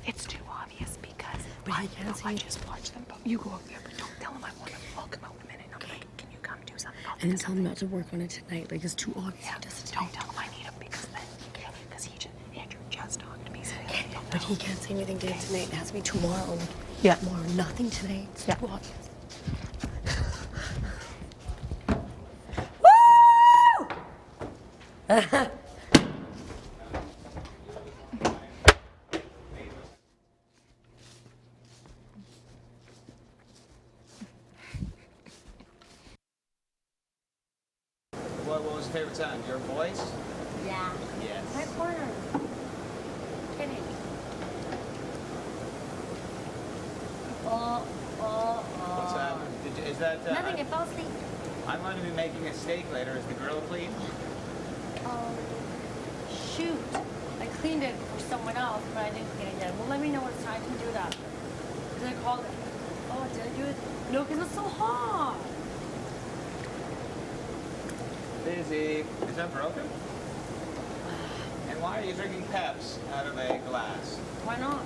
It's too obvious because but he can't see. I just watch them. But you go up there, but don't tell him I want to. I'll come out in a minute. And I'll be like, can you come do something? And then tell him not to work on it tonight. Like, it's too obvious. Yeah, don't tell him I need him because then, because Andrew just talked to me. So but he can't say anything to him tonight. It has to be tomorrow. Yeah. Tomorrow, nothing tonight. It's too obvious. Woo! What was your favorite time? Your voice? Yeah. Yes. My corner. Kidding. What's happening? Is that... Nothing, I fell asleep. I'm going to be making a steak later. Is the grill clean? Oh, shoot. I cleaned it for someone else, but I didn't clean it yet. Well, let me know what time I can do that. Because I called it. Oh, did I do it? No, because it's so hot. Busy. Is that broken? And why are you drinking Peps out of a glass? Why not?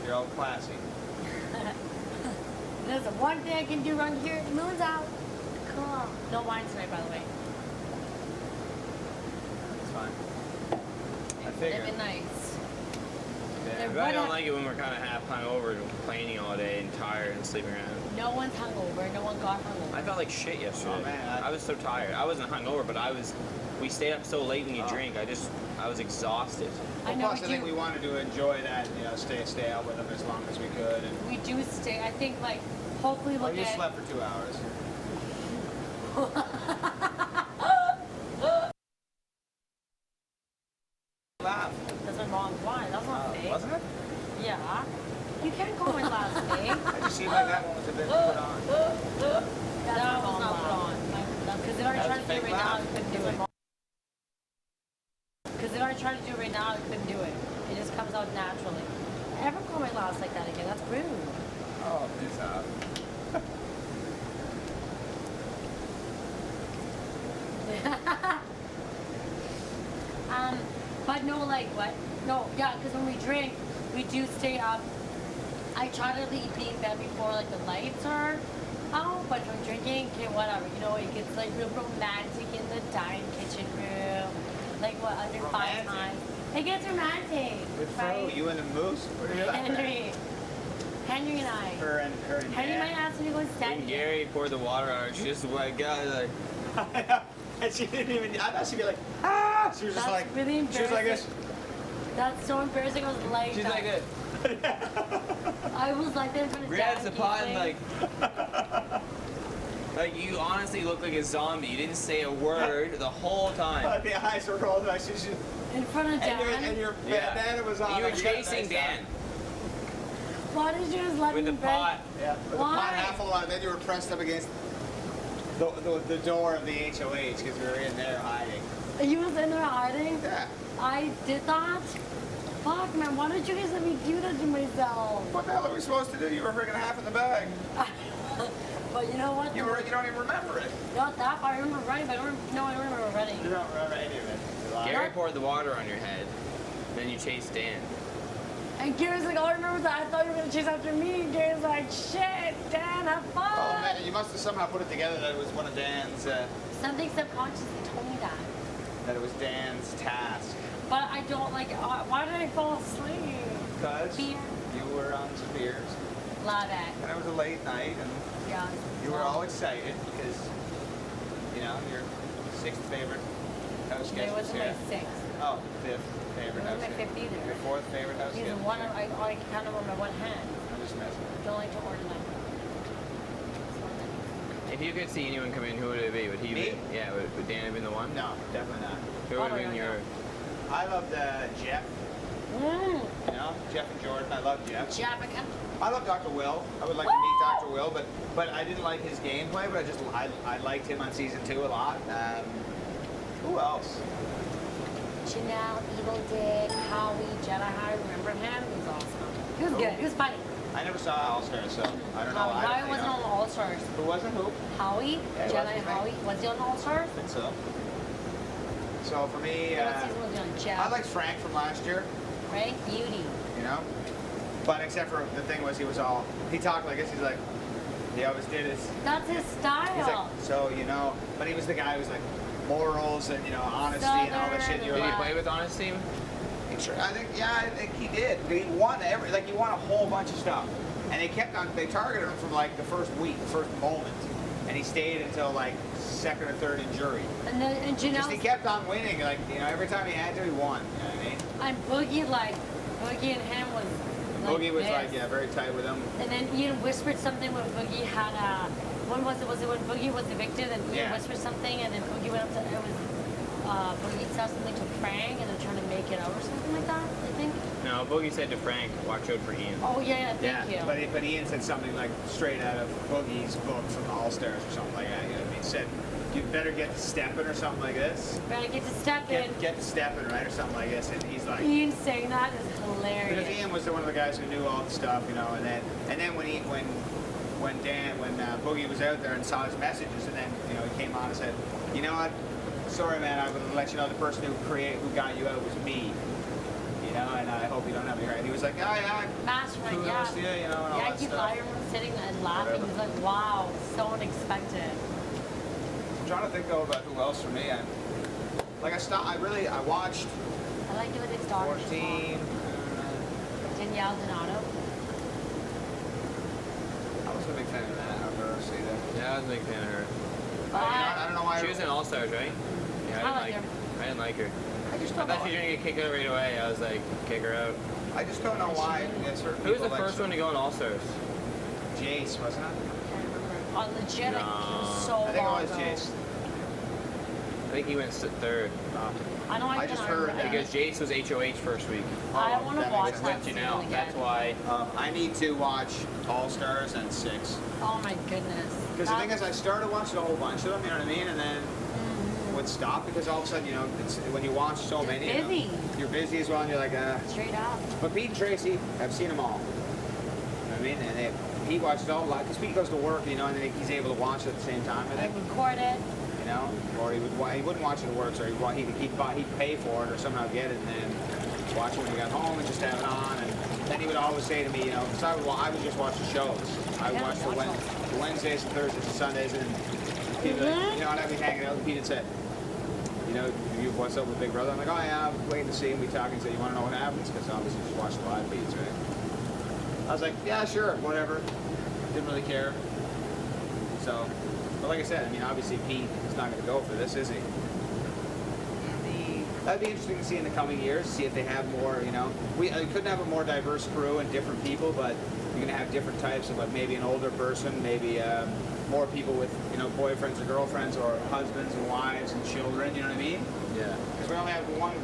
You're all classy. There's the one thing I can do around here. Moon's out. Cool. No wine tonight, by the way. That's fine. I figured. Living nice. Yeah. But I don't like it when we're kind of half hungover and complaining all day and tired and sleeping around. No one's hungover. No one got hungover. I felt like shit yesterday. Oh, man, I was so tired. I wasn't hungover, but we stayed up so late when you drink. I was exhausted. I know Plus, I think we wanted to enjoy that, stay out with them as long as we could. And We do stay. I think, like, hopefully well, look you at... slept for 2 hours. Laugh. That's my wrong wine. That's not fake. Wasn't it? Yeah. You can't call my glass fake. It just seemed like that one was a bit put on. That was not put on. Because if I That tried was to do it fake right now, I laugh. couldn't do it. Because if I tried to do it right now, I couldn't do it. It just comes out naturally. Ever call my glass like that again? That's rude. Oh, this up. But no, like what? No, yeah, because when we drink, we do stay up. I try to be in bed before like the lights are out, but if I'm drinking, okay, whatever. It gets like real romantic in the dining kitchen room. Like what, under Romantic? 5 times. It gets romantic. With right? you and the moose? Where are you at? Henry and I. Her and Henry Dad. might ask me to go When stand. Gary poured the water on her, she just like, like And she didn't even, I thought she'd be like, ah! She was just That's like, really she was like this. That's so embarrassing. I was like she's that. like this. I was like that in front of Grabs Dad the pot and and like you honestly look like a zombie. You didn't say a word the whole time. The eyes were rolled and she in front of Dan. and your Yeah. bandana was on. You were like, got a chasing nice Dan Why did you just let with me the beg? pot. Yeah, with the Why? pot half full on, and then you were pressed up against the door of the HOH because we were in there hiding. You was in there hiding? Yeah. I did that? Fuck, man, why did you guys let me do that to myself? What the hell are we supposed to do? You were freaking half in the bag. But you know what? You don't even remember it. Not that, but I remember running, but I don't remember running. You don't remember any of it. Gary poured the water on your head. Then you chased Dan. And Gary's like, oh, I remember that. I thought you were going to chase after me. And Gary's like, shit, Dan, have fun. Oh man, you must have somehow put it together that it was one of Dan's. Something subconsciously told me that. That it was Dan's task. But I don't like it. Why did I fall asleep? Because Beer. you were on some beers, Love it. and it was a late night, and Yeah. you were all excited because, your 6th favorite house It guest was wasn't here. my 6th. Oh, 5th favorite It house wasn't my guest. 5th either. Your 4th favorite house He's guest. one of, I count him on my one hand. I'm just messing. Don't like to order them. If you could see anyone come in, who would it be? Would he Me? be? Yeah, would Dan have been the one? No, definitely not. Who would have Oh, been yeah, your? I loved Jeff. Jeff and Jordan. I love Jeff. Jabba. I love Dr. Will. I would like to meet Dr. Will, but I didn't like his gameplay. But I liked him on season 2 a lot. Who else? Janelle, Evil Dick, Howie, Jedi High. Remember him? He was awesome. He was good. He was funny. I never saw All Stars, so I don't know. Howie wasn't on All Stars. Who wasn't who? Howie, Yeah, he Jedi was, Howie. Was he on All Stars? I think so. So for me, What season was he on? Jeff. I liked Frank from last year. Right? Beauty. But except for the thing was, he talked like this. He's like, he always did his. That's his He's style. like, so but he was the guy who was like morals and honesty and all that shit. Southern You were Did he like, play with honesty? I think he did. He won he won a whole bunch of stuff, and they targeted him from like the first week, the first moment, and he stayed until like second or third in jury. And then and Just Janelle he kept on winning, like every time he had to, he won. You know what I mean? and Boogie and him was like Boogie was this. like very tight with him. And then Ian whispered something when Boogie had when was it? Was it when Boogie was evicted and Ian Yeah. whispered something and then Boogie went up to Boogie said something to Frank and they're trying to make it out or something like that, I think. No, Boogie said to Frank, watch out for Ian. Oh yeah, thank you. But Ian said something like straight out of Boogie's book from All Stars or something like that. You know what I mean? Said you better get to stepping or something like this. Better get to step in. Get to stepping, right, or something like this. And he's like, Ian saying that is because hilarious. Ian was one of the guys who knew all the stuff, and then when Boogie was out there and saw his messages, and then he came on and said, you know what, sorry man, I'm gonna let you know the person who got you out was me, and I hope you don't have me right. He was like, oh yeah, Mastermind, who yeah. else, yeah, and all Yeah, that keep stuff. sitting and laughing. Whatever. He's like, wow, so unexpected. I'm trying to think though about who else for me. I watched I like it with his daughter. 14. Danielle Donato. I wasn't a big fan of that. I don't know, see that. Yeah, I was a big fan of her. I don't know why. She was in All Stars, right? Yeah, I like her. I didn't like her. I just I don't thought know. she was gonna get kicked out right away. I was like, kick her out. I just don't know why. Certain Who was the people first one to go in All Stars? Jace, wasn't it? On legit, No. it was so I think it long was ago. Jace. I think he went third. I don't like I just heard that. Because Jace was HOH first week. I want to that watch makes that With season Janelle. again. That's why. I need to watch All Stars and 6. Oh my goodness. Because the thing is, I started watching a whole bunch of them, you know what I mean? And then would stop because all of a sudden, it's when you watch so You're many of them, busy. you're busy as well, and you're like, Straight up. But Pete and Tracy, I've seen them all. You know what I mean? And he watches all a lot because Pete goes to work, and then he's able to watch it at the same time. I I think, record it. or he wouldn't watch it at work, so he'd pay for it or somehow get it and then watch it when he got home and just have it on. And then he would always say to me, because I would just watch the shows. I would Yeah, watch the watch them. Wednesdays and Thursdays and Sundays, and he'd be like, and I'd be hanging out with Pete and said, what's up with Big Brother? I'm like, oh yeah, I'm waiting to see him. We talking. He said, you want to know what happens? Because obviously just watch the live feeds, right? I was like, yeah, sure, whatever. Didn't really care. So, but like I said, obviously Pete is not going to go for this, is he? That'd be interesting to see in the coming years, see if they have more, We couldn't have a more diverse crew and different people, but you're going to have different types of, like, maybe an older person, maybe more people with, boyfriends or girlfriends or husbands and wives and children, you know what I mean? Yeah. Because we only have one,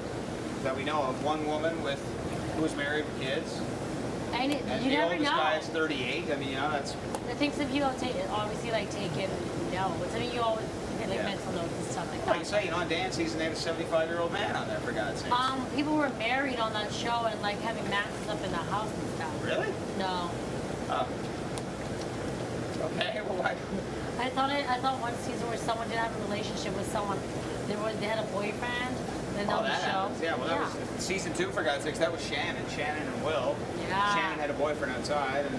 that we know of, one woman who was married with kids. And And you the never oldest know. guy is 38. That's... I think some people take it, obviously take it notes. You always get Yeah. mental notes and stuff like Like you that. say, on dance season, they had a 75-year-old man on there, for God's sake. People were married on that show and having masses up in the house and stuff. Really? No. Oh. Okay, well, why? I thought one season where someone did have a relationship with someone, they had a boyfriend, then on the that show. happens. Yeah, well, that was season 2, for God's sakes. That was Shannon and Will. Yeah. Shannon had a boyfriend outside, and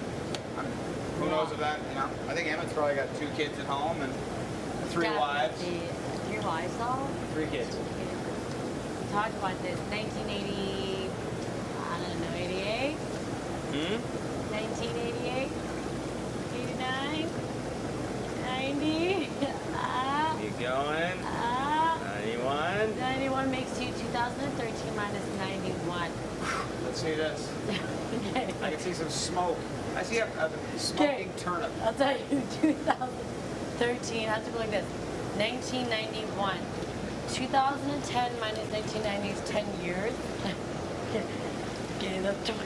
who knows if that, I think Emmett's probably got 2 kids at home and 3 wives. Definitely. 3 wives, though? 3 kids. Talk about this. 1980, I don't know, 88? 1988? 89? 90? Keep going. 91. 91 makes you 2013 minus 91. Let's see this. Okay. I can see some smoke. I see a smoking turnip. I'll tell you, 2013, I have to go like this. 1991. 2010 minus 1990 is 10 years. Getting up 20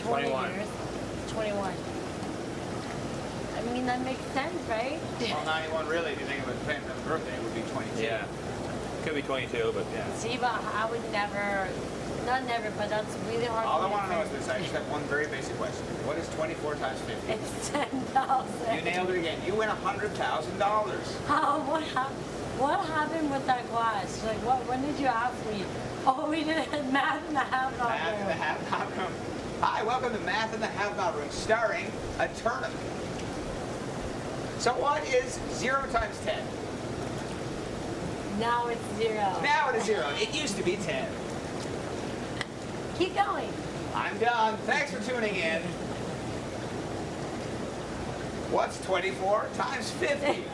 21. years. 21. That makes sense, right? Well, 91 really, if you think of it, depending on the birthday, it would be 22. Yeah. Could be 22, but yeah. See, but I would never, not never, but that's really hard All I for me want to know is to this. I just have one very basic question. What is 24 times 50? It's 10,000. You nailed it again. You win $100,000. How? What happened with that class? When did you ask me? Oh, we did math and a half. Math and a half. Hi, welcome to Math in the Have-Not Room, starring a turnip. So what is 0 times 10? Now it's 0. Now it is 0. It used to be 10. Keep going. I'm done. Thanks for tuning in. What's 24 times 50?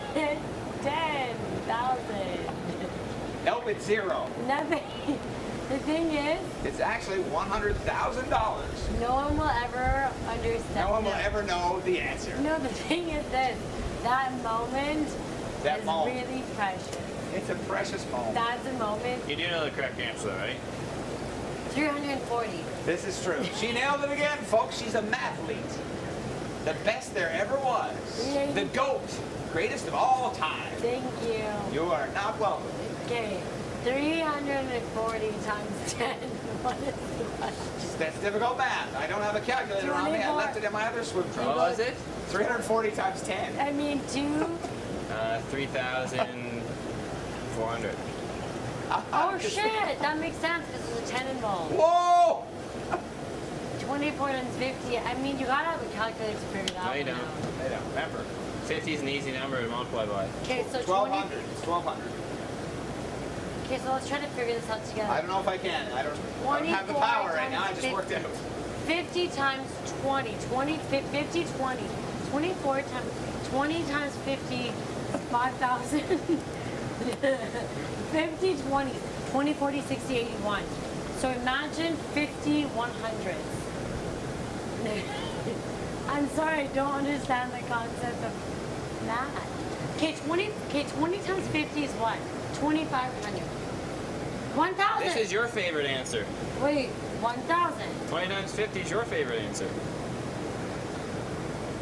10,000. Nope, it's 0. Nothing. The thing is, It's actually $100,000. no one will ever understand. No one will this. ever know the answer. No, the thing is this. That moment That is moment. really precious. It's a precious moment. That's a moment. You do know the correct answer, right? 340. This is true. She nailed it again, folks. She's a mathlete. The best there ever was. Yay. The GOAT. Greatest of all time. Thank you. You are not welcome. Okay. 340 times 10. What is that? That's difficult math. I don't have a calculator on me. I 24. left it in my other swim What trunk. was it? 340 times 10. I mean, 3,400. Oh shit! That makes sense because there's a 10 involved. Whoa! 24 times 50. I mean, you gotta have a calculator to figure that No, you one don't. out. I don't remember. 50 is an easy number to multiply by. Okay, so 1,200. It's 1,200. Okay, so let's try to figure this out together. I don't know if I can. I don't have the 24 power right now. I times just worked out. 50 times 20. 50, 20. 24 times 20 times 50, 5,000. 50, 20. 20, 40, 60, 81. So imagine 50 100s. I'm sorry, I don't understand the concept of math. Okay, 20 times 50 is what? 2,500. 1,000. This is your favorite answer. Wait, 1,000. 20 times 50 is your favorite answer.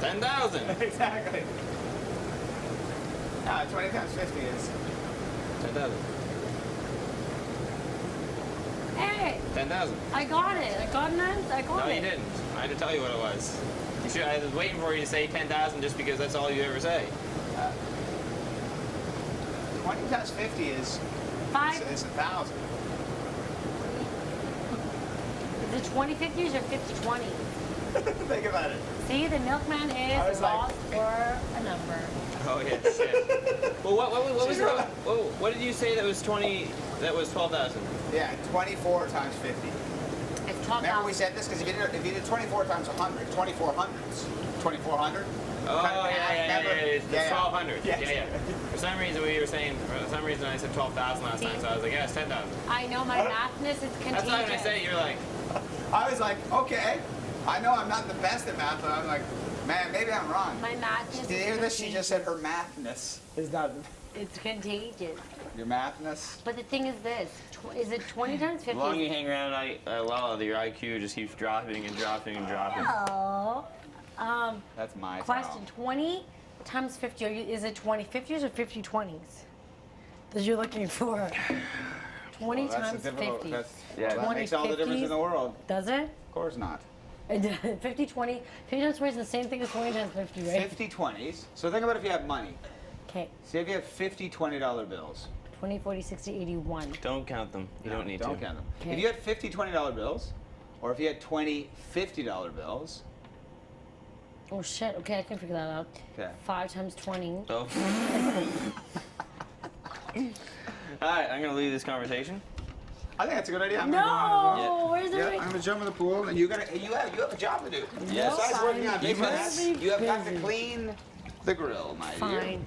10,000. Exactly. 20 times 50 is 10,000. Hey, 10,000. I got it. I got an answer. I got No, it. you didn't. I had to tell you what it was. You should, I was waiting for you to say 10,000 just because that's all you ever say. 20 times 50 is Five. It's 1,000. Is it 20 50s or 50 20s? Think about it. See, the milkman I was is like- lost for a number. Oh yes. Yeah. Well, what was She's the, right. what did you say that was 20? That was 12,000. Yeah, 24 times 50. It's Remember we 12,000. said this because if you did 24 times 100, 2,400s. 2,400. Oh yeah. It's Yeah. 1,200. Yes. Yeah. For some reason we were saying. For some reason I said 12,000 last time, so I was like, yeah, it's 10,000. I know my mathness is contagious. That's why when I say it, you're like, I was like, okay. I know I'm not the best at math, but I'm like, man, maybe I'm wrong. My mathness Did you is hear this? She just contagious. said her mathness is not It's contagious. your mathness. But the thing is this. Is it 20 times 50? the longer you hang around, your IQ just keeps dropping and dropping and dropping. Oh. That's my Question. 20 times 50. Is it 20 50s or 50 20s? That you're looking for. 20 times 50. That 20 makes all the difference in the 50s. world. Does it? Of course not. 50 20. 50 times 20 is the same thing as 20 times 50, right? 50 20s. So think about if you have money. Okay. Say if you have 50 $20 bills. 20, 40, 60, 81. Don't count them. You don't need Don't to. count them. Okay. If you had 50 $20 bills, or if you had 20 $50 bills, Oh shit. Okay, I can figure that out. okay. 5 times 20. Oh. All right, I'm gonna leave this conversation. I think that's a good idea. I'm gonna go on as well. No! Where's the Yeah, I'm gonna jump in the pool, and you have a job to do. Yes. Besides working on I'm business, very you have got to busy. clean the grill, my dear. Fine.